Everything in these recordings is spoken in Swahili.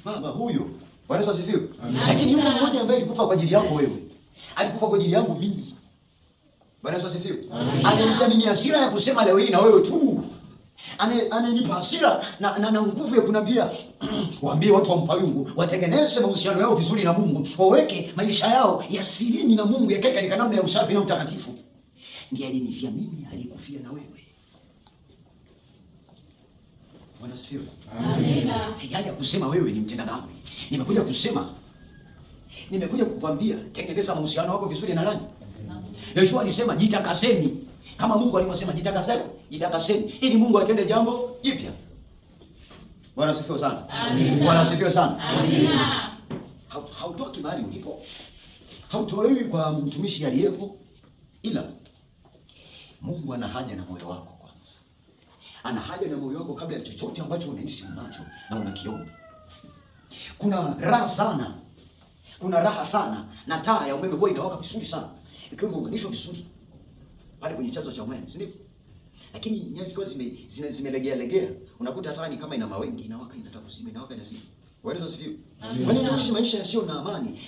Baba huyo. Bwana Yesu asifiwe. Lakini yuko mmoja ambaye alikufa kwa ajili yako wewe. Alikufa kwa ajili yangu mimi. Bwana Yesu asifiwe. Ananitia mimi hasira ya kusema leo hii na wewe tu. Ananipa hasira na nguvu ya kunambia waambie watu wa Mpayungu watengeneze mahusiano yao vizuri na Mungu. Waweke maisha yao ya sirini na Mungu yakae katika namna ya usafi na utakatifu. Ndiye alinifia mimi, alikufia na wewe. Bwana asifiwe. Amina. Sijaja kusema wewe ni mtenda dhambi. Nimekuja kukwambia tengeneza mahusiano yako vizuri na nani? Yoshua alisema jitakaseni. Kama Mungu alivyosema jitakaseni ili Mungu atende jambo jipya. Bwana asifiwe sana. Amina. Bwana asifiwe sana. Amina. Hautoki mahali ulipo. Hautolewi kwa mtumishi aliyepo, ila Mungu ana haja na moyo wako kwanza. Ana haja na moyo wako kabla ya chochote ambacho unahisi unacho na unakiona. Kuna raha sana na taa ya umeme huwa inawaka vizuri sana ikiwa imeunganishwa vizuri pale kwenye chanzo cha umeme, si ndivyo? Lakini nyaya ziko zimelegea, unakuta hata ni kama ina mawengi, inawaka inataka kuzima, inawaka inazima. Bwana asifiwe. Kwa nini unaishi maisha yasiyo na amani?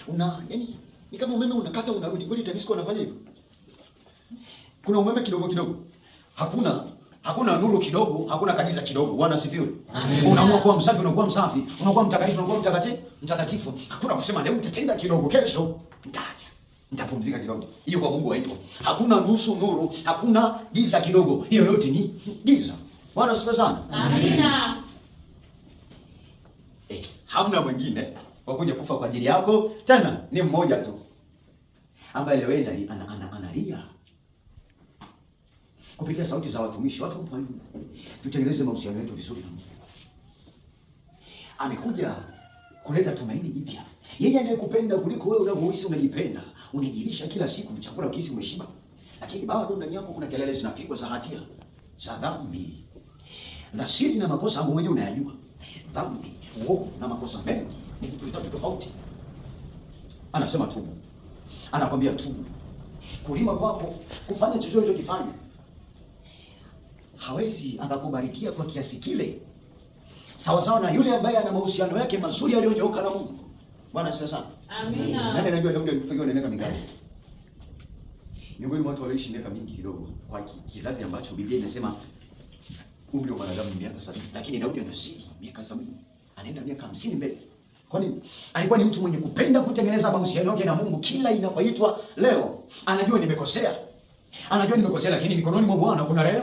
Yaani ni kama umeme unakata unarudi. Kwani TANESCO wanafanya hivyo? Kuna umeme kidogo. Hakuna nuru kidogo, hakuna kagiza kidogo. Bwana asifiwe. Unaamua kuwa msafi, unakuwa msafi, unakuwa mtakatifu, unakuwa mtakatifu. Hakuna kusema leo nitatenda kidogo, kesho nitaacha. Nitapumzika kidogo. Hiyo kwa Mungu haito. Hakuna nusu nuru, hakuna giza kidogo. Hiyo yote ni giza. Bwana asifiwe sana. Amina. Hamna mwingine wa kuja kufa kwa ajili yako, tena ni mmoja tu ambaye leo analia kupitia sauti za watumishi, watu wa Mungu. Tutengeneze mahusiano yetu vizuri na Mungu. Amekuja kuleta tumaini jipya. Yeye anayekupenda kuliko wewe unavyohisi unajipenda. Unajilisha kila siku chakula ukihisi umeshiba. Lakini bado ndani yako kuna kelele zinapigwa za hatia, za dhambi. Na siri na makosa ambayo wewe unayajua. Dhambi, uovu na makosa mengi ni vitu vitatu tofauti. Anasema tubu. Anakwambia tubu. Kulima kwako, kufanya chochote unachokifanya, hawezi akakubarikia kwa kiasi kile sawa na yule ambaye ana mahusiano yake mazuri aliyonyooka na Mungu. Bwana asifiwe sana. Amina. Nani anajua Daudi alifikia na miaka mingapi? Miongoni mwa watu walioishi miaka mingi kidogo kwa kizazi ambacho Biblia inasema umri wa mwanadamu ni miaka 70, lakini Daudi anazidi miaka 70. Anaenda miaka 50 mbele. Kwa nini? Alikuwa ni mtu mwenye kupenda kutengeneza mahusiano yake na Mungu kila inapoitwa leo. Anajua nimekosea, lakini mikononi mwa Bwana kuna rehema.